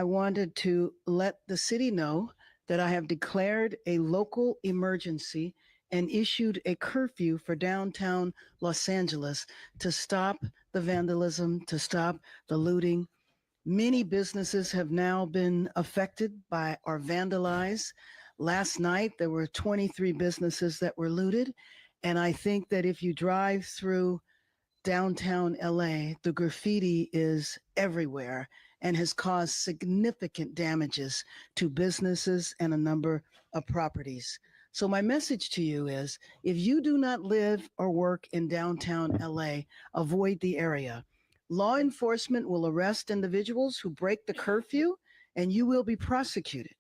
I wanted to let the city know that I have declared a local emergency and issued a curfew for downtown Los Angeles to stop the vandalism, to stop the looting. Many businesses have now been affected by or vandalized. Last night, there were 23 businesses that were looted. And I think that if you drive through downtown LA, the graffiti is everywhere and has caused significant damages to businesses and a number of properties. So, my message to you is if you do not live or work in downtown LA, avoid the area. Law enforcement will arrest individuals who break the curfew and you will be prosecuted.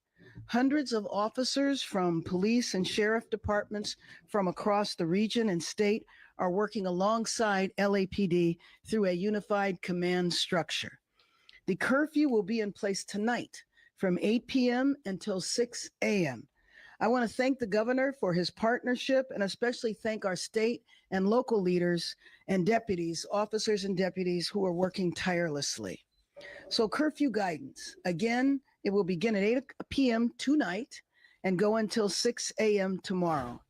Hundreds of officers from police and sheriff departments from across the region and state are working alongside LAPD through a unified command structure. The curfew will be in place tonight from 8 p.m. until 6 a.m. I want to thank the governor for his partnership and especially thank our state and local leaders and deputies, officers and deputies who are working tirelessly. So curfew guidance, again, it will begin at 8 p.m. tonight and go until 6 a.m. tomorrow.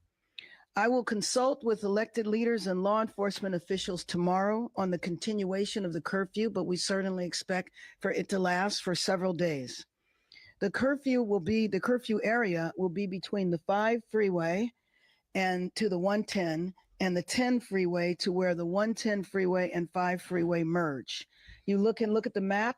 I will consult with elected leaders and law enforcement officials tomorrow on the continuation of the curfew, but we certainly expect for it to last for several days. The curfew area will be between the 5 freeway and to the 110 and the 10 freeway to where the 110 freeway and 5 freeway merge. You look at the map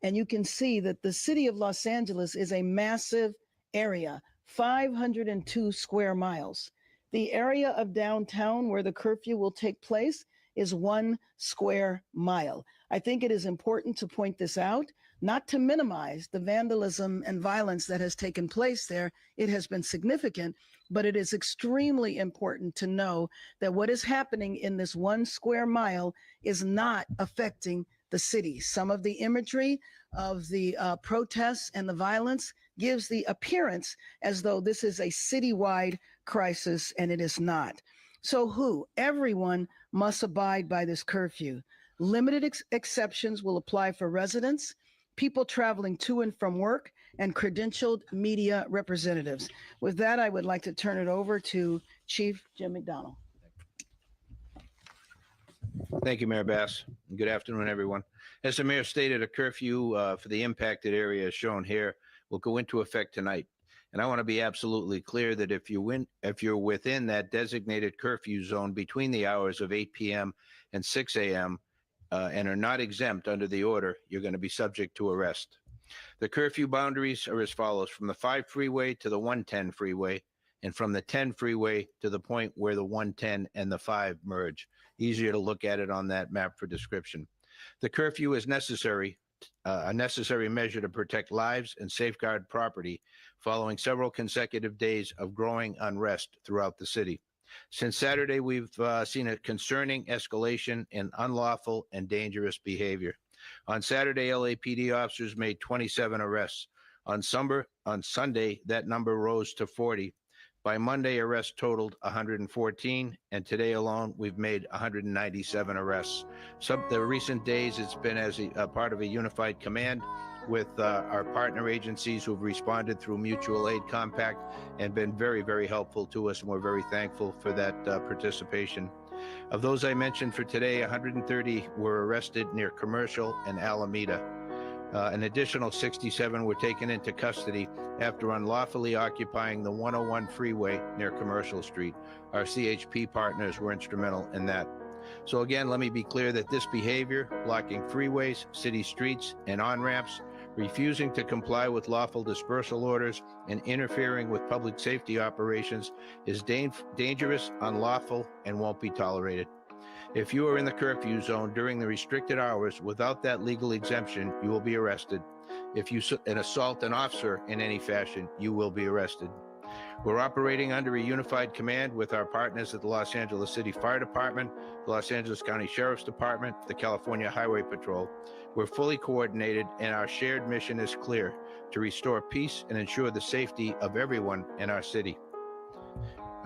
and you can see that the city of Los Angeles is a massive area, 502 square miles. The area of downtown where the curfew will take place is 1 square mile. I think it is important to point this out, not to minimize the vandalism and violence that has taken place there. It has been significant, but it is extremely important to know that what is happening in this 1 square mile is not affecting the city. Some of the imagery of the protests and the violence gives the appearance as though this is a citywide crisis, and it is not. So everyone must abide by this curfew. Limited exceptions will apply for residents, people traveling to and from work, and credentialed media representatives. With that, I would like to turn it over to Chief Jim McDonnell. Thank you, Mayor Bass. Good afternoon, everyone. As the mayor stated, a curfew for the impacted area, as shown here, will go into effect tonight. And I want to be absolutely clear that if you're within that designated curfew zone between the hours of 8 p.m. and 6 a.m. And are not exempt under the order, you're going to be subject to arrest. The curfew boundaries are as follows: from the 5 freeway to the 110 freeway, and from the 10 freeway to the point where the 110 and the 5 merge. Easier to look at it on that map for description. The curfew is a necessary measure to protect lives and safeguard property following several consecutive days of growing unrest throughout the city. Since Saturday, we've seen a concerning escalation in unlawful and dangerous behavior. On Saturday, LAPD officers made 27 arrests. On Sunday, that number rose to 40. By Monday, arrests totaled 114, and today alone, we've made 197 arrests. The recent days, it's been as a part of a unified command with our partner agencies who've responded through mutual aid compact and been very, very helpful to us, and we're very thankful for that participation. Of those I mentioned for today, 130 were arrested near Commercial and Alameda. An additional 67 were taken into custody after unlawfully occupying the 101 freeway near Commercial Street. Our CHP partners were instrumental in that. So again, let me be clear that this behavior, blocking freeways, city streets, and on-ramps, refusing to comply with lawful dispersal orders, and interfering with public safety operations is dangerous, unlawful, and won't be tolerated. If you are in the curfew zone during the restricted hours without that legal exemption, you will be arrested. If you assault an officer in any fashion, you will be arrested. We're operating under a unified command with our partners at the Los Angeles City Fire Department, the Los Angeles County Sheriff's Department, the California Highway Patrol. We're fully coordinated, and our shared mission is clear: to restore peace and ensure the safety of everyone in our city.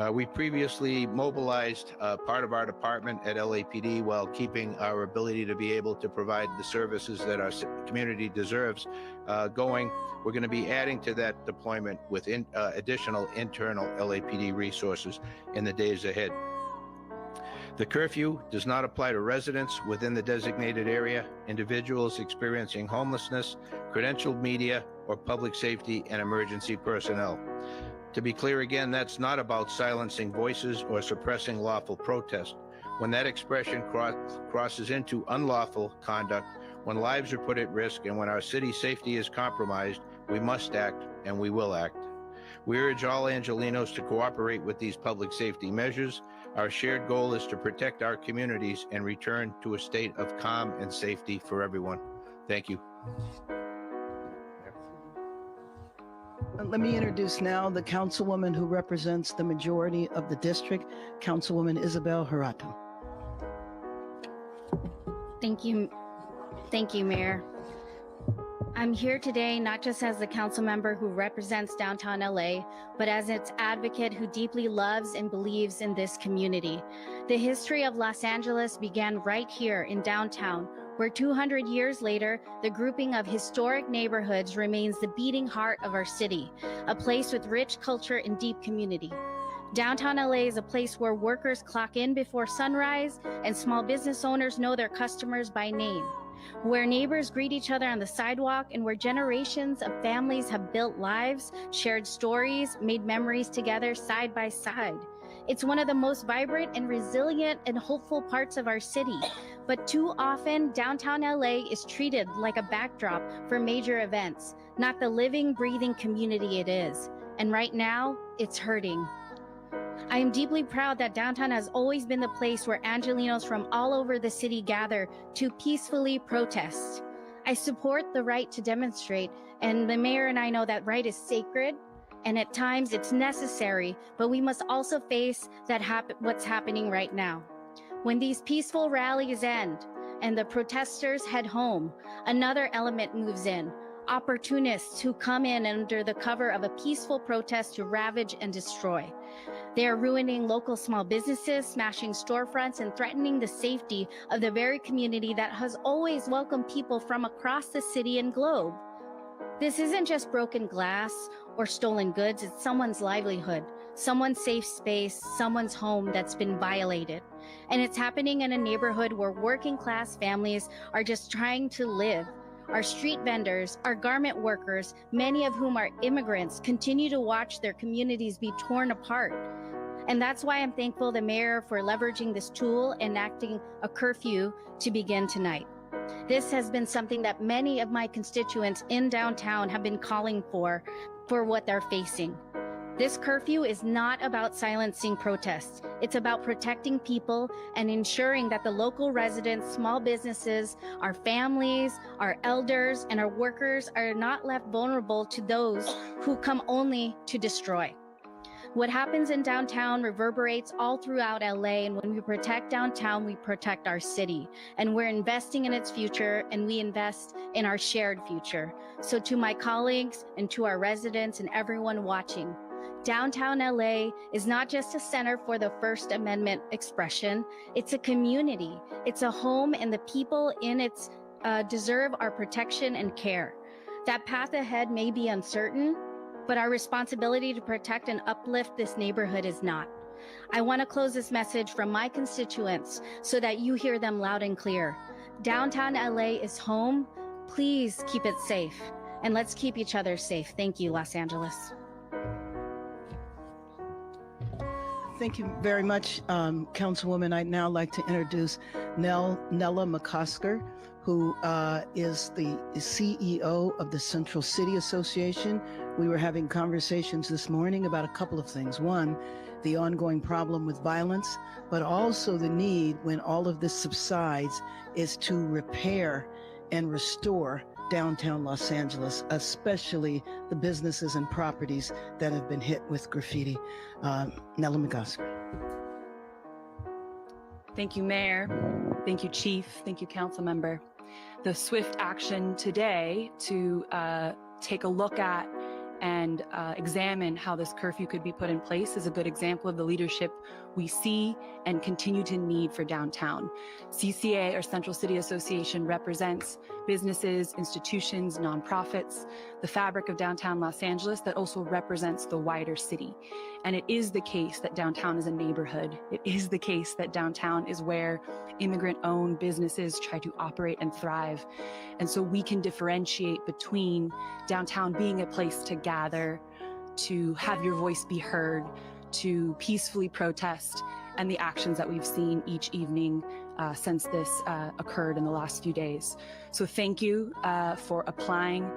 We previously mobilized part of our department at LAPD while keeping our ability to be able to provide the services that our community deserves going. We're going to be adding to that deployment with additional internal LAPD resources in the days ahead. The curfew does not apply to residents within the designated area, individuals experiencing homelessness, credentialed media, or public safety and emergency personnel. To be clear again, that's not about silencing voices or suppressing lawful protest. When that expression crosses into unlawful conduct, when lives are put at risk, and when our city's safety is compromised, we must act, and we will act. We urge all Angelenos to cooperate with these public safety measures. Our shared goal is to protect our communities and return to a state of calm and safety for everyone. Thank you. Let me introduce now the councilwoman who represents the majority of the district, Councilwoman Isabel Harato. Thank you. Thank you, Mayor. I'm here today not just as the council member who represents downtown LA, but as its advocate who deeply loves and believes in this community. The history of Los Angeles began right here in downtown, where 200 years later, the grouping of historic neighborhoods remains the beating heart of our city, a place with rich culture and deep community. Downtown LA is a place where workers clock in before sunrise and small business owners know their customers by name, where neighbors greet each other on the sidewalk, and where generations of families have built lives, shared stories, made memories together side by side. It's one of the most vibrant and resilient and hopeful parts of our city. But too often, downtown LA is treated like a backdrop for major events, not the living, breathing community it is. And right now, it's hurting. I am deeply proud that downtown has always been the place where Angelenos from all over the city gather to peacefully protest. I support the right to demonstrate, and the mayor and I know that right is sacred, and at times it's necessary, but we must also face that what's happening right now. When these peaceful rallies end and the protesters head home, another element moves in. Opportunists who come in under the cover of a peaceful protest to ravage and destroy. They are ruining local small businesses, smashing storefronts, and threatening the safety of the very community that has always welcomed people from across the city and globe. This isn't just broken glass or stolen goods, it's someone's livelihood, someone's safe space, someone's home that's been violated. And it's happening in a neighborhood where working class families are just trying to live. Our street vendors, our garment workers, many of whom are immigrants, continue to watch their communities be torn apart. And that's why I'm thankful the mayor for leveraging this tool and enacting a curfew to begin tonight. This has been something that many of my constituents in downtown have been calling for what they're facing. This curfew is not about silencing protests. It's about protecting people and ensuring that the local residents, small businesses, our families, our elders, and our workers are not left vulnerable to those who come only to destroy. What happens in downtown reverberates all throughout LA, and when we protect downtown, we protect our city. And we're investing in its future, and we invest in our shared future. So to my colleagues and to our residents and everyone watching, downtown LA is not just a center for the First Amendment expression, it's a community. It's a home, and the people in it deserve our protection and care. That path ahead may be uncertain, but our responsibility to protect and uplift this neighborhood is not. I want to close this message from my constituents so that you hear them loud and clear. Downtown LA is home. Please keep it safe, and let's keep each other safe. Thank you, Los Angeles. Thank you very much, Councilwoman. I'd now like to introduce Nella McCosker, who is the CEO of the Central City Association. We were having conversations this morning about a couple of things. One, the ongoing problem with violence, but also the need, when all of this subsides, is to repair and restore downtown Los Angeles, especially the businesses and properties that have been hit with graffiti. Nella McCosker. Thank you, Mayor. Thank you, Chief. Thank you, Council Member. The swift action today to take a look at and examine how this curfew could be put in place is a good example of the leadership we see and continue to need for downtown. CCA, or Central City Association, represents businesses, institutions, nonprofits, the fabric of downtown Los Angeles that also represents the wider city. And it is the case that downtown is a neighborhood. It is the case that downtown is where immigrant-owned businesses try to operate and thrive. And so we can differentiate between downtown being a place to gather, to have your voice be heard, to peacefully protest, and the actions that we've seen each evening since this occurred in the last few days. So thank you for applying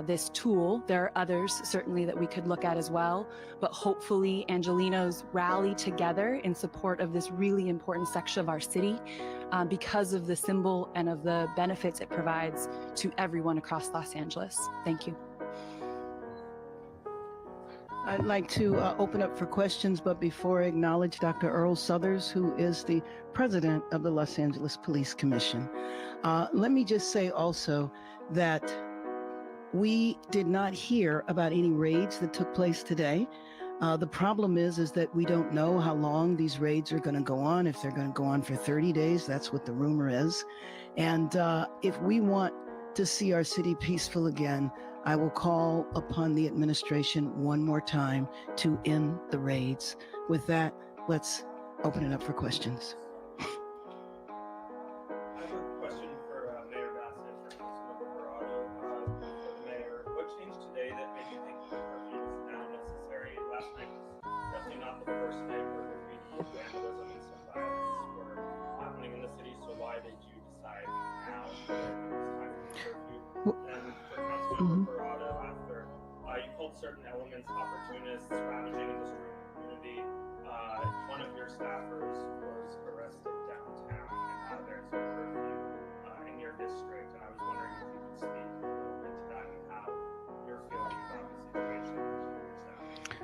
this tool. There are others certainly that we could look at as well, but hopefully Angelenos rally together in support of this really important section of our city because of the symbol and of the benefits it provides to everyone across Los Angeles. Thank you. I'd like to open up for questions, but before I acknowledge Dr. Earl Suthers, who is the president of the Los Angeles Police Commission. Let me just say also that we did not hear about any raids that took place today. The problem is that we don't know how long these raids are going to go on. If they're going to go on for 30 days, that's what the rumor is. And if we want to see our city peaceful again, I will call upon the administration one more time to end the raids. With that, let's open it up for questions. I have a question for Mayor Bassett, for Councilmember Corrado. Mayor, what changed today that made you think the curfew is now necessary? Last night was definitely not the first night where graffiti, vandalism, and some violence were happening in the city, so why did you decide now that it was time for the curfew? And for Councilmember Corrado, after you called certain elements opportunists, ravaging in the street community, one of your staffers was arrested downtown, and there's a curfew in your district, and I was wondering if you could speak a little bit to that and how you're feeling about the situation with your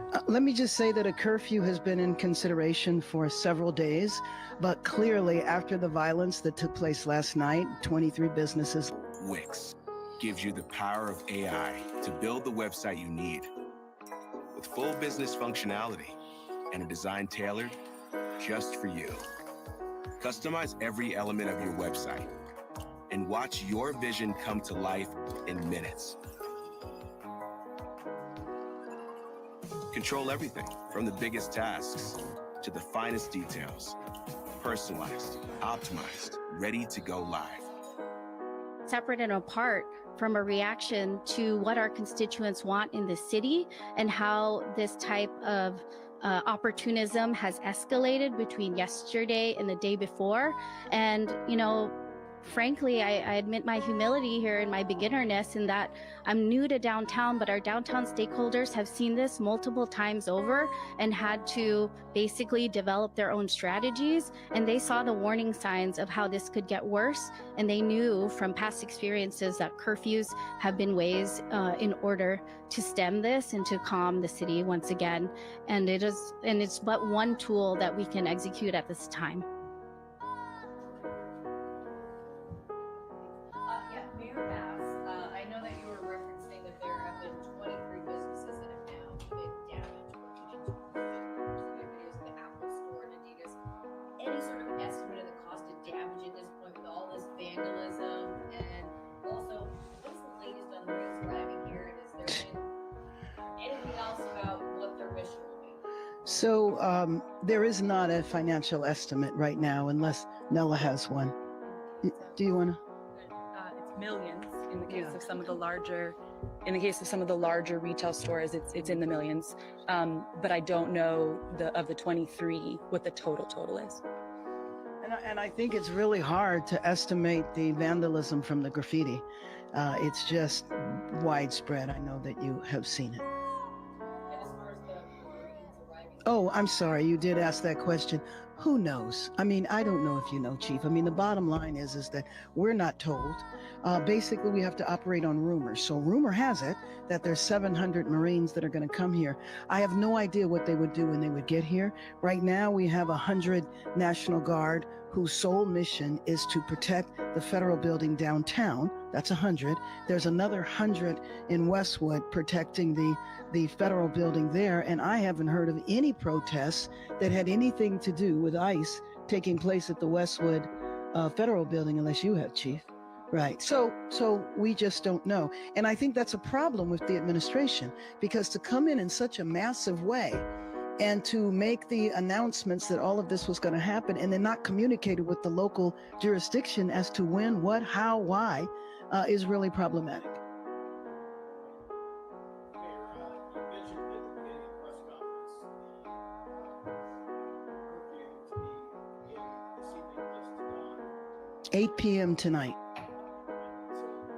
staff. Let me just say that a curfew has been in consideration for several days, but clearly after the violence that took place last night, 23 businesses. Wix gives you the power of AI to build the website you need with full business functionality and a design tailored just for you. Customize every element of your website and watch your vision come to life in minutes. Control everything from the biggest tasks to the finest details. Personalized, optimized, ready to go live. Separate and apart from a reaction to what our constituents want in the city and how this type of opportunism has escalated between yesterday and the day before. And, you know, frankly, I admit my humility here and my beginnerness in that I'm new to downtown, but our downtown stakeholders have seen this multiple times over and had to basically develop their own strategies. And they saw the warning signs of how this could get worse. And they knew from past experiences that curfews have been ways in order to stem this and to calm the city once again. And it's but one tool that we can execute at this time. So there is not a financial estimate right now, unless Nella has one. Do you want to? It's millions in the case of some of the larger, retail stores. It's in the millions, but I don't know of the 23 what the total is. And I think it's really hard to estimate the vandalism from the graffiti. It's just widespread. I know that you have seen it. Oh, I'm sorry. You did ask that question. Who knows? I mean, I don't know if you know, Chief. I mean, the bottom line is that we're not told. Basically, we have to operate on rumors. So rumor has it that there's 700 Marines that are going to come here. I have no idea what they would do when they would get here. Right now, we have 100 National Guard whose sole mission is to protect the federal building downtown That's 100. There's another 100 in Westwood protecting the federal building there. And I haven't heard of any protests that had anything to do with ICE taking place at the Westwood federal building, unless you have, Chief. Right. So we just don't know. And I think that's a problem with the administration, because to come in such a massive way and to make the announcements that all of this was going to happen and then not communicate with the local jurisdiction as to when, what, how, why, is really problematic. Mayor, 8 p.m. tonight,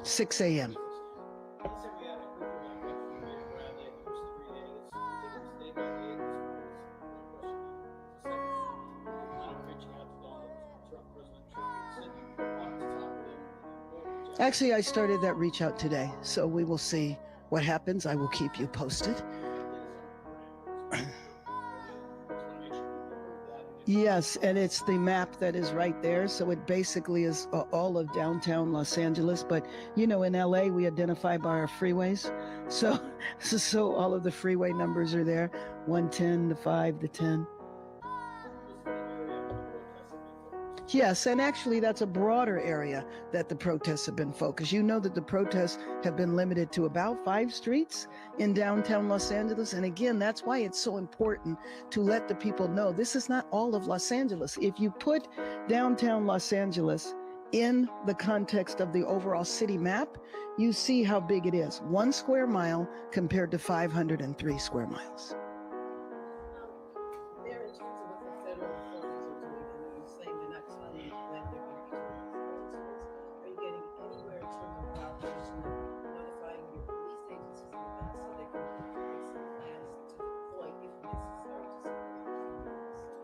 6 a.m. Actually, I started that reach out today, so we will see what happens. I will keep you posted. Yes, and it's the map that is right there. So it basically is all of downtown Los Angeles. But, you know, in LA, we identify by our freeways. So all of the freeway numbers are there, 110, the 5, the 10. Yes, and actually that's a broader area that the protests have been focused. You know that the protests have been limited to about 5 streets in downtown Los Angeles. And again, that's why it's so important to let the people know this is not all of Los Angeles. If you put downtown Los Angeles in the context of the overall city map, you see how big it is. 1 square mile compared to 503 square miles.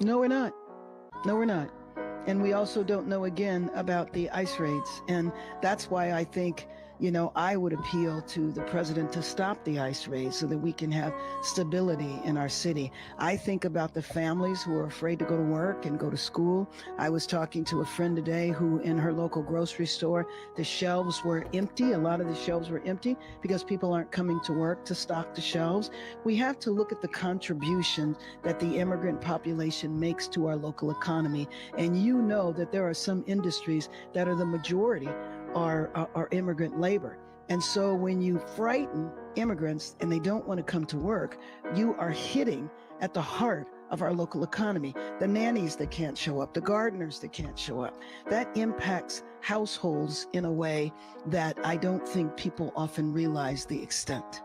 No, we're not. No, we're not. And we also don't know again about the ICE raids. And that's why I think, you know, I would appeal to the president to stop the ICE raids so that we can have stability in our city. I think about the families who are afraid to go to work and go to school. I was talking to a friend today who in her local grocery store, the shelves were empty. A lot of the shelves were empty because people aren't coming to work to stock the shelves. We have to look at the contribution that the immigrant population makes to our local economy. And you know that there are some industries that are the majority are immigrant labor. And so when you frighten immigrants and they don't want to come to work, you are hitting at the heart of our local economy. The nannies that can't show up, the gardeners that can't show up. That impacts households in a way that I don't think people often realize the extent.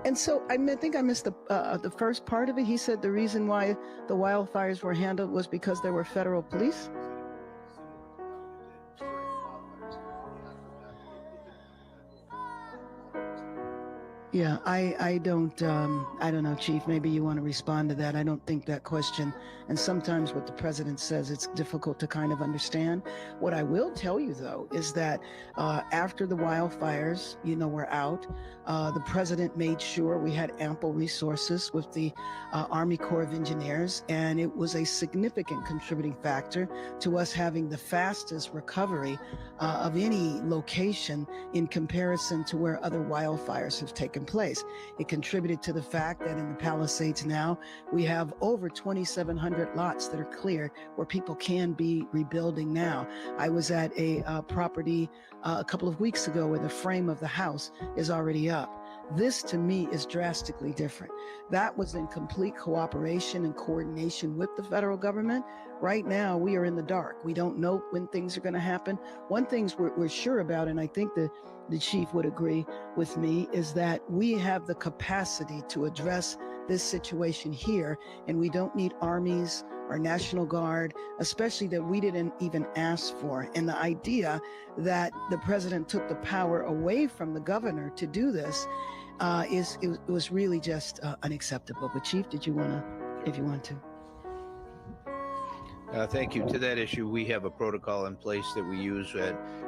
And so I think I missed the first part of it. He said the reason why the wildfires were handled was because there were federal police. Yeah, I don't know, Chief. Maybe you want to respond to that. I don't think that question, and sometimes what the president says, it's difficult to kind of understand. What I will tell you, though, is that after the wildfires, you know, were out, the president made sure we had ample resources with the Army Corps of Engineers, and it was a significant contributing factor to us having the fastest recovery of any location in comparison to where other wildfires have taken place. It contributed to the fact that in the Palisades now, we have over 2,700 lots that are clear where people can be rebuilding now. I was at a property a couple of weeks ago where the frame of the house is already up. This to me is drastically different. That was in complete cooperation and coordination with the federal government. Right now, we are in the dark. We don't know when things are going to happen. One thing we're sure about, and I think the chief would agree with me, is that we have the capacity to address this situation here, and we don't need armies or National Guard, especially that we didn't even ask for. And the idea that the president took the power away from the governor to do this it was really just unacceptable. But Chief, did you want to, if you want to? Thank you. To that issue, we have a protocol in place that we use,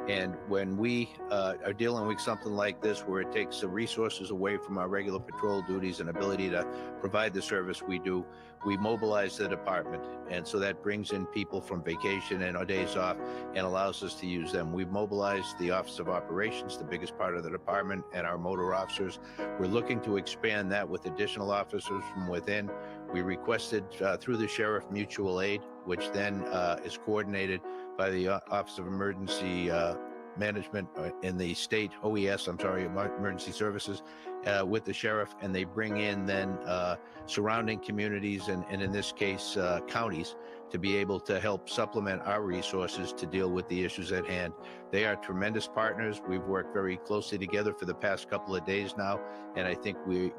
and when we are dealing with something like this, where it takes the resources away from our regular patrol duties and ability to provide the service we do, we mobilize the department, and so that brings in people from vacation and our days off, and allows us to use them. We've mobilized the Office of Operations, the biggest part of the department, and our motor officers. We're looking to expand that with additional officers from within. We requested through the Sheriff mutual aid, which then is coordinated by the Office of Emergency Management in the state, OES, I'm sorry, Emergency Services, with the Sheriff, and they bring in then surrounding communities and in this case, counties, to be able to help supplement our resources to deal with the issues at hand. They are tremendous partners. We've worked very closely together for the past couple of days now, and I think we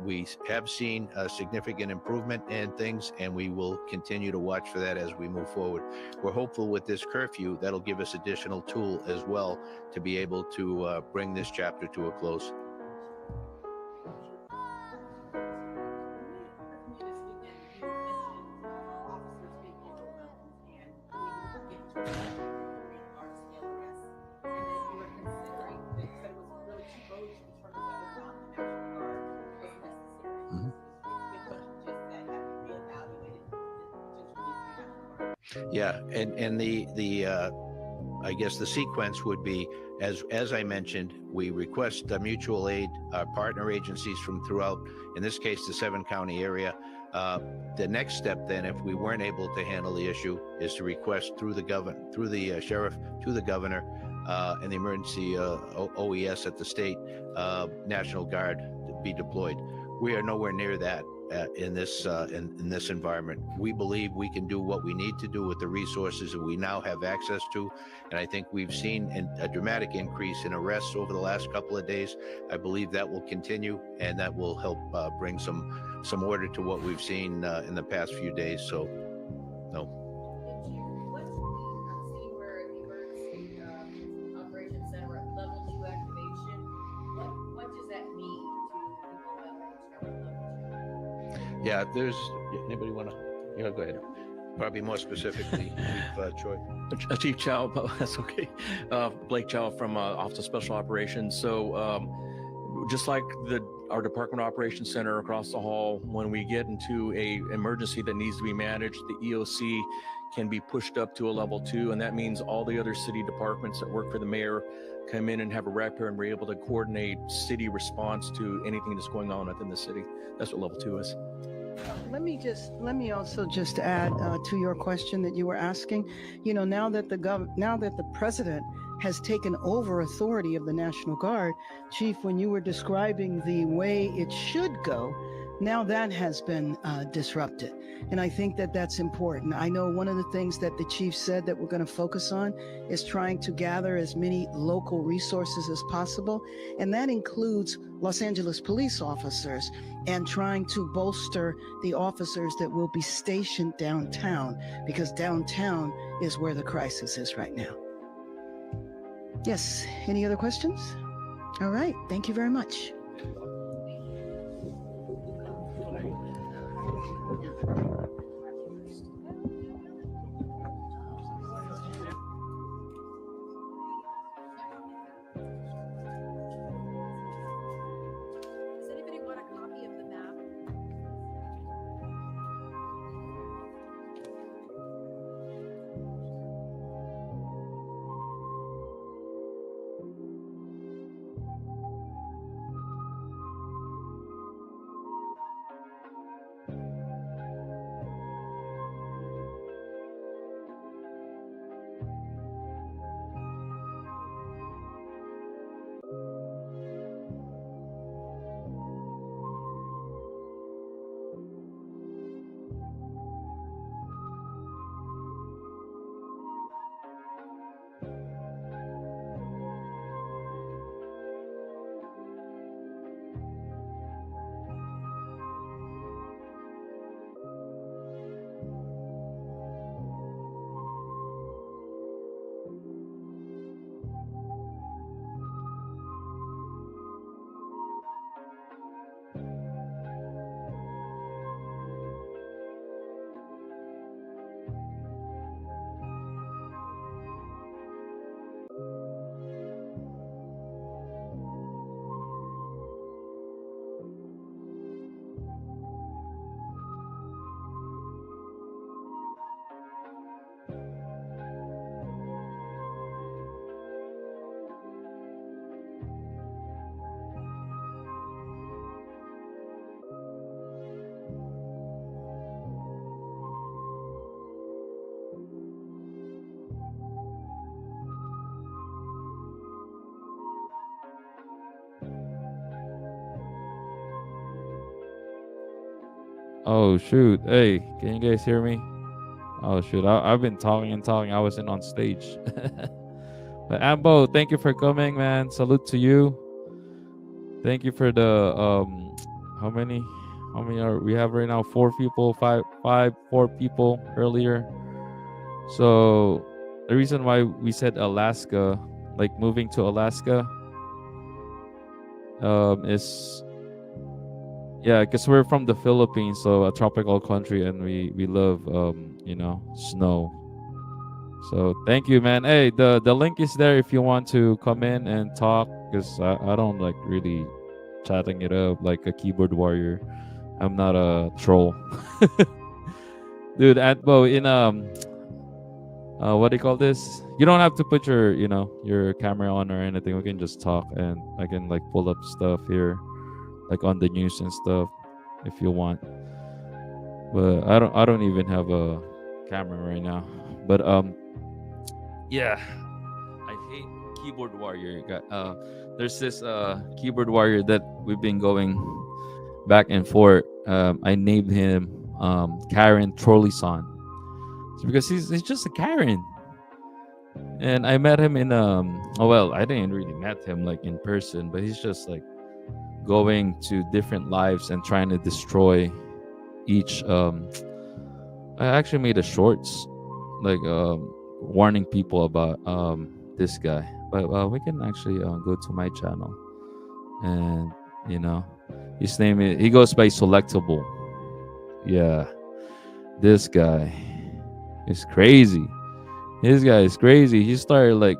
have seen a significant improvement in things, and we will continue to watch for that as we move forward. We're hopeful with this curfew that'll give us additional tool as well to be able to bring this chapter to a close. Yeah, and the I guess the sequence would be, as I mentioned, we request mutual aid, partner agencies from throughout, in this case, the 7-county area. The next step then, if we weren't able to handle the issue, is to request through the sheriff to the governor and the emergency OES at the state National Guard to be deployed. We are nowhere near that. In this environment, we believe we can do what we need to do with the resources that we now have access to, and I think we've seen a dramatic increase in arrests over the last couple of days. I believe that will continue, and that will help bring some order to what we've seen in the past few days. So, no. Operations Center at level 2 activation. What does that mean to people that are at level 2? Yeah, there's anybody want to? Yeah, go ahead. Probably more specifically, Troy. Chief Chow, that's okay. Blake Chow from Office of Special Operations. So just like our Department of Operations Center across the hall, when we get into a emergency that needs to be managed, the EOC can be pushed up to a level 2, and that means all the other city departments that work for the mayor come in and have a rep here, and we're able to coordinate city response to anything that's going on within the city. That's what level 2 is. Let me also just add to your question that you were asking. You know, now that the president has taken over authority of the National Guard, Chief, when you were describing the way it should go, now that has been disrupted. And I think that that's important. I know one of the things that the chief said that we're going to focus on is trying to gather as many local resources as possible. And that includes Los Angeles police officers and trying to bolster the officers that will be stationed downtown, because downtown is where the crisis is right now. Yes, any other questions? All right, thank you very much. Does anybody want a copy of the map? Oh shoot! Hey, can you guys hear me? Oh shoot! I've been talking and talking. I wasn't on stage. But Ambo, thank you for coming, man. Salute to you. Thank you for the How many? How many are we have right now? 4 people, 4 people earlier. So the reason why we said Alaska, like moving to Alaska, is yeah, because we're from the Philippines, so a tropical country, and we love snow. So thank you, man. Hey, the link is there if you want to come in and talk, because I don't like really chatting it up like a keyboard warrior. I'm not a troll. Dude, Antbo, in what do you call this? You don't have to put your camera on or anything. We can just talk, and I can like pull up stuff here, like on the news and stuff, if you want. But I don't even have a camera right now. But yeah, I hate keyboard warrior. There's this keyboard warrior that we've been going back and forth. I named him Karen Trolleson. It's because he's just a Karen. And I met him in I didn't really met him like in person, but he's just like going to different lives and trying to destroy each I actually made a shorts like warning people about this guy. But we can actually go to my channel, and his name is, he goes by Selectable. Yeah, this guy is crazy. This guy is crazy. He started like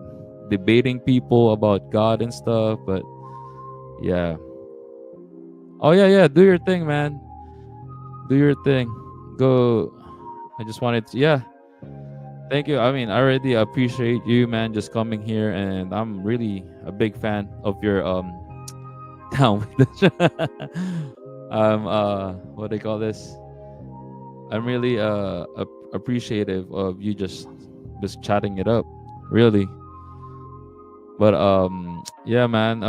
debating people about God and stuff. But yeah. Oh yeah, do your thing, man. Do your thing. Go. I just wanted to, yeah. Thank you. I mean, I already appreciate you, man, just coming here, and I'm really a big fan of your down with the what do you call this? I'm really appreciative of you just chatting it up, really. But yeah, man,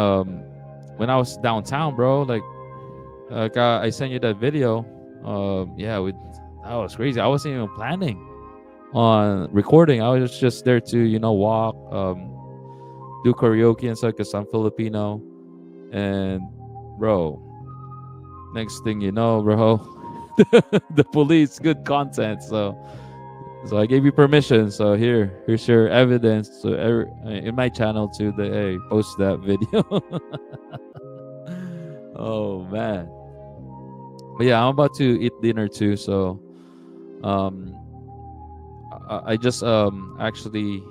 when I was downtown, bro, like I sent you that video. Yeah, that was crazy. I wasn't even planning on recording. I was just there to walk, do karaoke and stuff because I'm Filipino. And bro, next thing you know, bro, the police, good content. So I gave you permission. So here's your evidence. So in my channel too, hey, post that video. Oh man. But yeah, I'm about to eat dinner too. So I just actually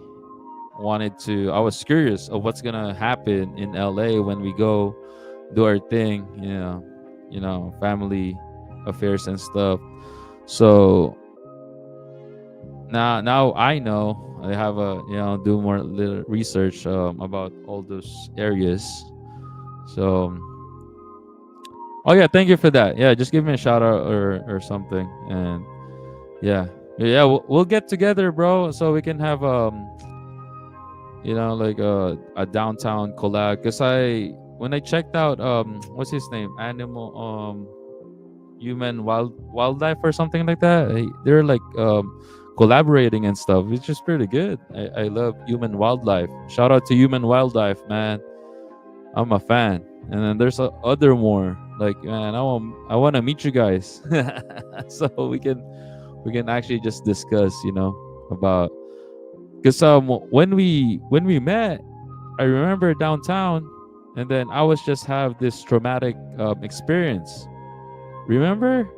wanted to, I was curious of what's gonna happen in LA when we go do our thing, family affairs and stuff. So now I know, I have do more little research about all those areas. So oh yeah, thank you for that. Yeah, just give me a shout out or something. And yeah, we'll get together, bro, so we can have like a downtown collab. Cause when I checked out what's his name, human wildlife or something like that, they're like collaborating and stuff, which is pretty good. I love human wildlife. Shout out to human wildlife, man. I'm a fan. And then there's other more, like, man, I want to meet you guys. So we can actually just discuss about, because when we met, I remember downtown, and then I was just have this traumatic experience. Remember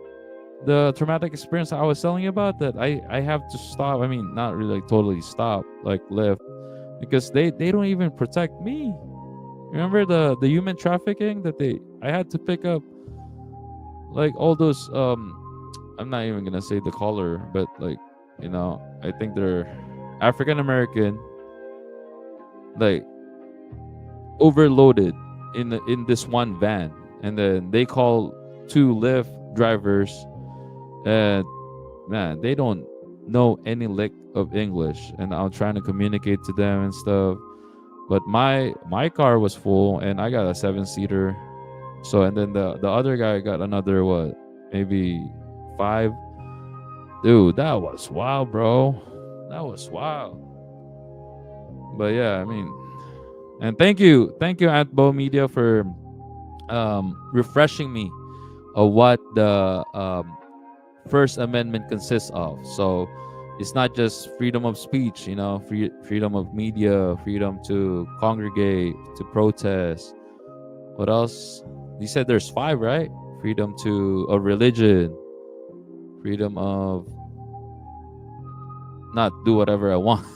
the traumatic experience I was telling you about, that I have to stop. I mean, not really like totally stop, like live, because they don't even protect me. Remember the human trafficking that I had to pick up, like all those I'm not even gonna say the color, but like I think they're African American, like overloaded in this one van, and then they call 2 Lyft drivers, and man, they don't know any lick of English, and I'm trying to communicate to them and stuff. But my car was full, and I got a 7-seater. So, and then the other guy got another maybe 5. Dude, that was wild, bro. That was wild. But yeah, I mean, and thank you, Aunt Bo Media, for refreshing me of what the First Amendment consists of. So it's not just freedom of speech, freedom of media, freedom to congregate, to protest. What else? You said there's 5, right? Freedom of religion, freedom of not do whatever I want.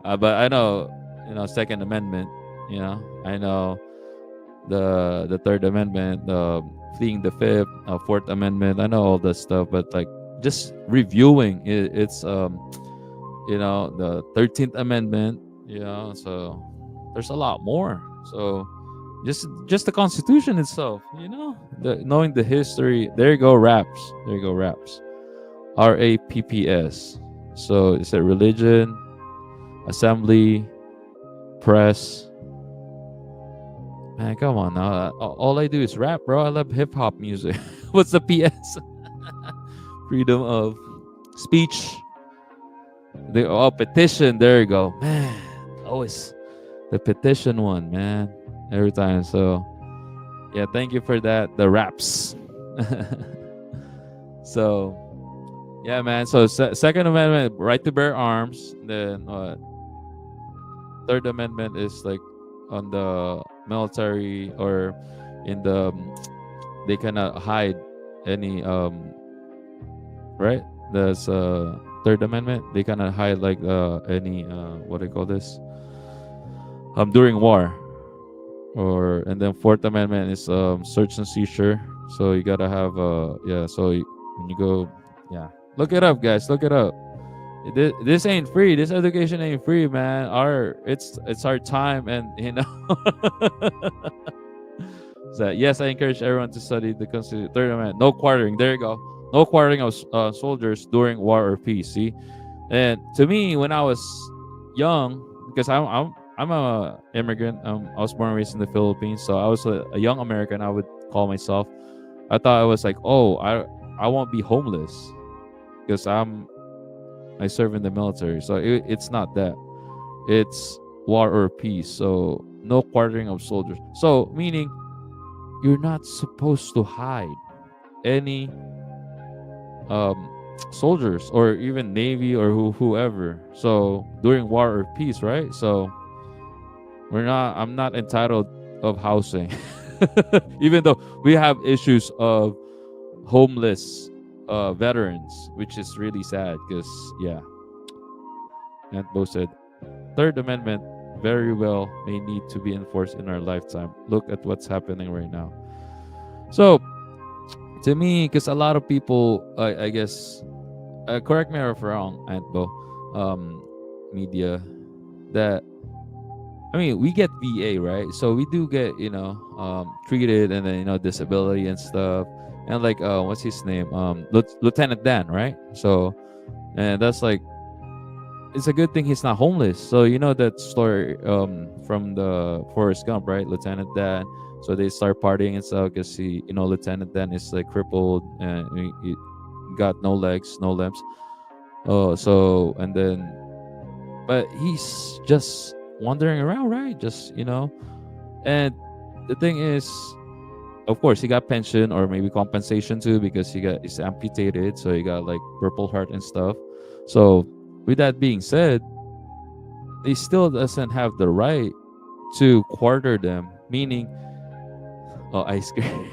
But I know, Second Amendment. I know the Third Amendment, fleeing the Fifth, Fourth Amendment. I know all this stuff, but like just reviewing it's the 13th Amendment. So there's a lot more. So just the Constitution itself. Knowing the history. There you go, RAPS. RAPPS. So it's a religion, assembly, press. Man, come on now. All I do is rap, bro. I love hip hop music. What's the PS? Freedom of speech. Petition. There you go. Man, always the petition one, man. Every time. So, yeah, thank you for that. The raps. So, yeah, man. So, Second Amendment, right to bear arms. Then, Third Amendment is like on the military, or in the they cannot hide any right. There's Third Amendment, they cannot hide like any what do you call this, during war. And then Fourth Amendment is search and seizure. So you gotta have so when you go, look it up, guys, look it up. This ain't free. This education ain't free, man. It's our time, and So yes, I encourage everyone to study the Constitution. Third Amendment. No quartering. There you go. No quartering of soldiers during war or peace. See, and to me, when I was young, because I'm a immigrant. I was born and raised in the Philippines, so I was a young American. I would call myself. I thought I was like, oh, I won't be homeless because I serve in the military. So it's not that. It's war or peace. So no quartering of soldiers. So meaning you're not supposed to hide any soldiers, or even Navy, or whoever. So during war or peace, right? So I'm not entitled of housing. Even though we have issues of homeless veterans, which is really sad, because and Bo said Third Amendment very well may need to be enforced in our lifetime. Look at what's happening right now. So to me, because a lot of people, I guess, correct me if I'm wrong, Aunt Bo, media, that we get VA, right? So we do get treated, and then disability and stuff. And like what's his name, Lieutenant Dan, right? So, and that's like, it's a good thing he's not homeless. So that story from the Forrest Gump, right? Lieutenant Dan. So they start partying and stuff because Lieutenant Dan is like crippled, and he got no legs, no limbs. So, and then, but he's just wandering around, right? Just and the thing is, of course, he got pension or maybe compensation too, because he's amputated, so he got like Purple Heart and stuff. So with that being said, he still doesn't have the right to quarter them, meaning ice cream.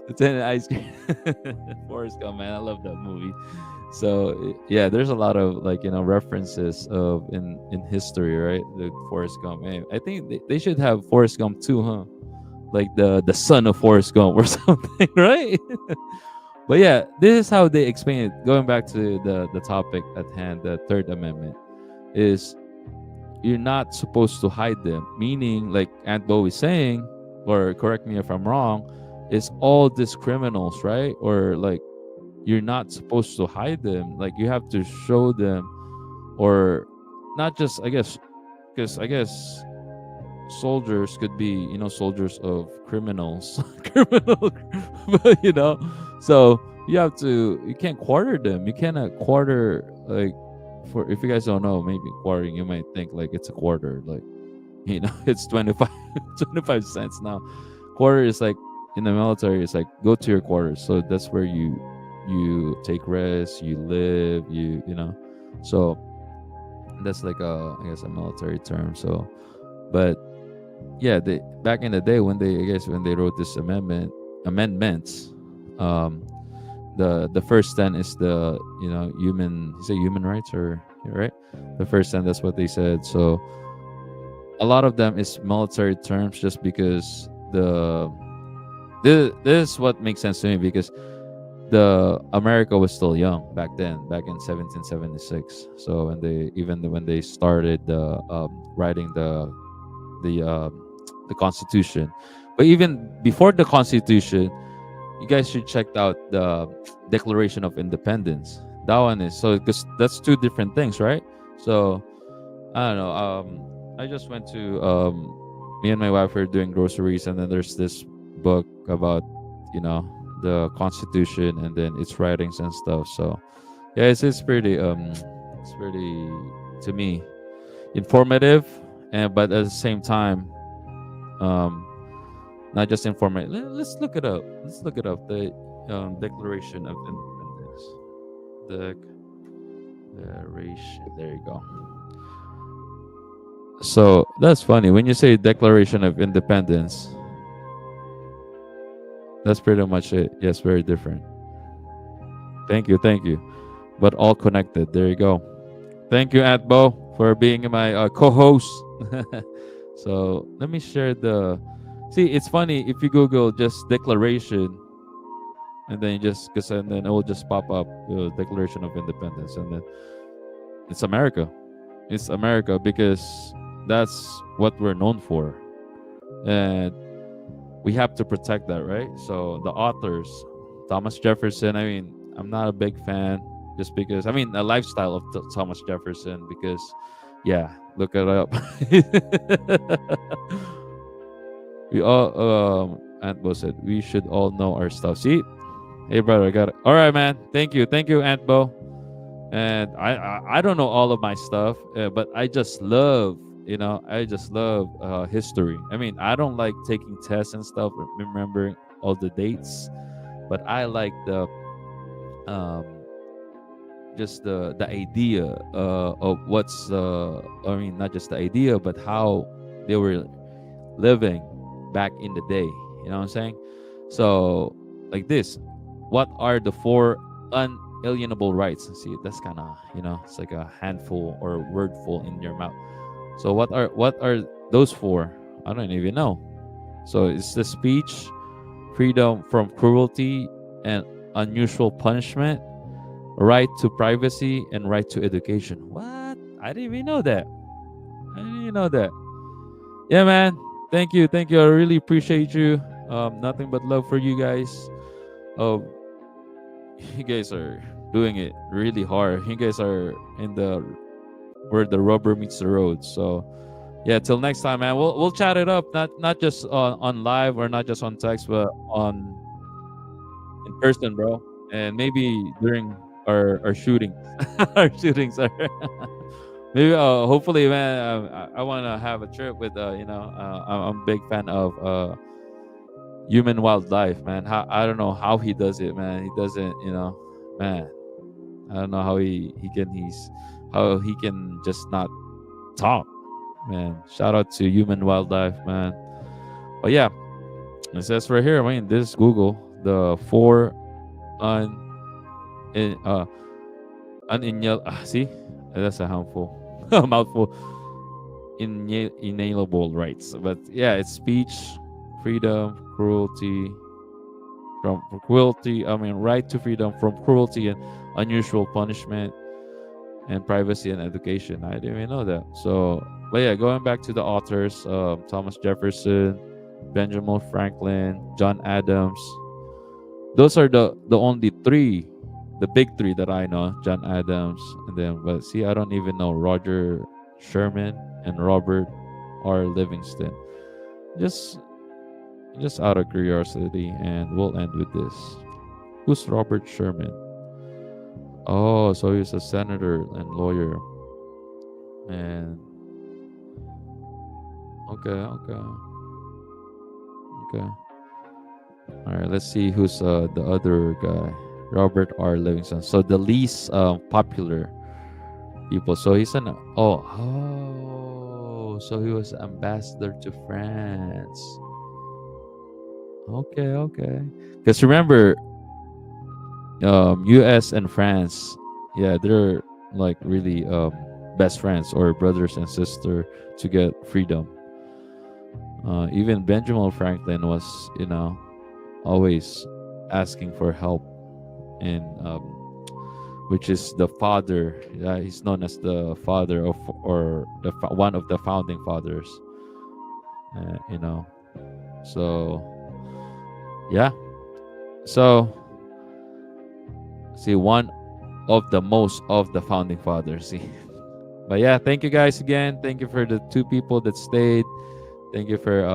Lieutenant Ice Cream. Forrest Gump, man, I love that movie. So yeah, there's a lot of references of in history, right? The Forrest Gump. Man, I think they should have Forrest Gump 2, huh? Like the son of Forrest Gump or something, right? But yeah, this is how they explain it. Going back to the topic at hand, the Third Amendment is you're not supposed to hide them. Meaning, like Aunt Bo is saying, or correct me if I'm wrong, is all these criminals, right? Or like you're not supposed to hide them. Like you have to show them, or not just, I guess, because I guess soldiers could be soldiers of criminals. Criminal, but So you can't quarter them. You cannot quarter, like, for, if you guys don't know, maybe quartering, you might think like it's a quarter, like, it's 25 cents now. Quarter is like, in the military, it's like, go to your quarters. So that's where you take rest, you live, so that's like a, I guess, a military term. So, but yeah, they, back in the day, when they wrote this amendments, the first 10 is the, human, you say human rights, or, right? The first 10, that's what they said. So a lot of them is military terms, just because this is what makes sense to me, because the America was still young back then, back in 1776. So when they started writing the Constitution, but even before the Constitution, you guys should check out the Declaration of Independence. That one is, so, because that's two different things, right? So I don't know. I just went to, me and my wife were doing groceries, and then there's this book about, the Constitution and then its writings and stuff. So yeah, it's pretty to me informative, and but at the same time, not just informative. Let's look it up. The Declaration of Independence. Declaration. There you go. So that's funny when you say Declaration of Independence. That's pretty much it. Yes, very different. Thank you. But all connected. There you go. Thank you, Aunt Bo, for being my co-host. So let me share the. See, it's funny if you Google just Declaration, and then and then it will just pop up Declaration of Independence, and then it's America. It's America, because that's what we're known for, and we have to protect that, right? So the authors, Thomas Jefferson, I mean, I'm not a big fan, just because, I mean, the lifestyle of Thomas Jefferson, because, yeah, look it up. We all, Aunt Bo said, we should all know our stuff. See? Hey, brother, I got it. All right, man. Thank you, Aunt Bo. And I don't know all of my stuff, but I just love, history. I mean, I don't like taking tests and stuff, remembering all the dates, but I like the just the idea of what's I mean, not just the idea, but how they were living back in the day. You know what I'm saying? So, like this, what are the 4 unalienable rights? See, that's kind of, it's like a handful or wordful in your mouth. So what are those 4? I don't even know. So it's the speech, freedom from cruelty and unusual punishment, right to privacy, and right to education. What? I didn't even know that. Yeah, man. Thank you. I really appreciate you. Nothing but love for you guys. You guys are doing it really hard. You guys are in where the rubber meets the road. So yeah, till next time, man. We'll chat it up, not just on live, or not just on text, but in person, bro. And maybe during our shootings. Our shootings are maybe hopefully, man. I want to have a trip with I'm a big fan of Human Wildlife, man. I don't know how he does it, man. He doesn't, man. I don't know how he can just not talk, man. Shout out to Human Wildlife, man. But yeah, it says right here. I mean, this is Google, the 4 see, that's a handful, a mouthful. Inalienable rights, but yeah, it's speech, freedom, right to freedom from cruelty and unusual punishment, and privacy and education. I didn't even know that. So, but yeah, going back to the authors, Thomas Jefferson, Benjamin Franklin, John Adams. Those are the only 3, the big 3 that I know. John Adams, and then, but see, I don't even know Roger Sherman and Robert R. Livingston. Just out of curiosity, and we'll end with this. Who's Robert Sherman? Oh, so he's a senator and lawyer. And okay. All right, let's see who's the other guy. Robert R. Livingston. So the least popular people. So he's an so he was ambassador to France. Okay. Because remember, U.S. and France, yeah, they're like really best friends or brothers and sister to get freedom. Even Benjamin Franklin was, always asking for help, and which is the father. He's known as the father of, or one of the founding fathers. So yeah. So see, one of the most of the founding fathers. See, but yeah, thank you guys again. Thank you for the 2 people that stayed. Thank you for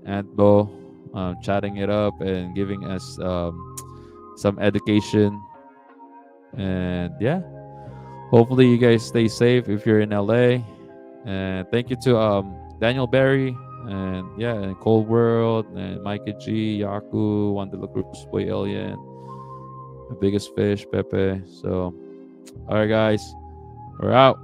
Aunt Bo chatting it up and giving us some education. And yeah, hopefully you guys stay safe if you're in LA. And thank you to Daniel Barry and Cold World and Micah G, Yaku, Juan de la Cruz, Boy Alien, The Biggest Fish, Pepe. So all right guys, we're out.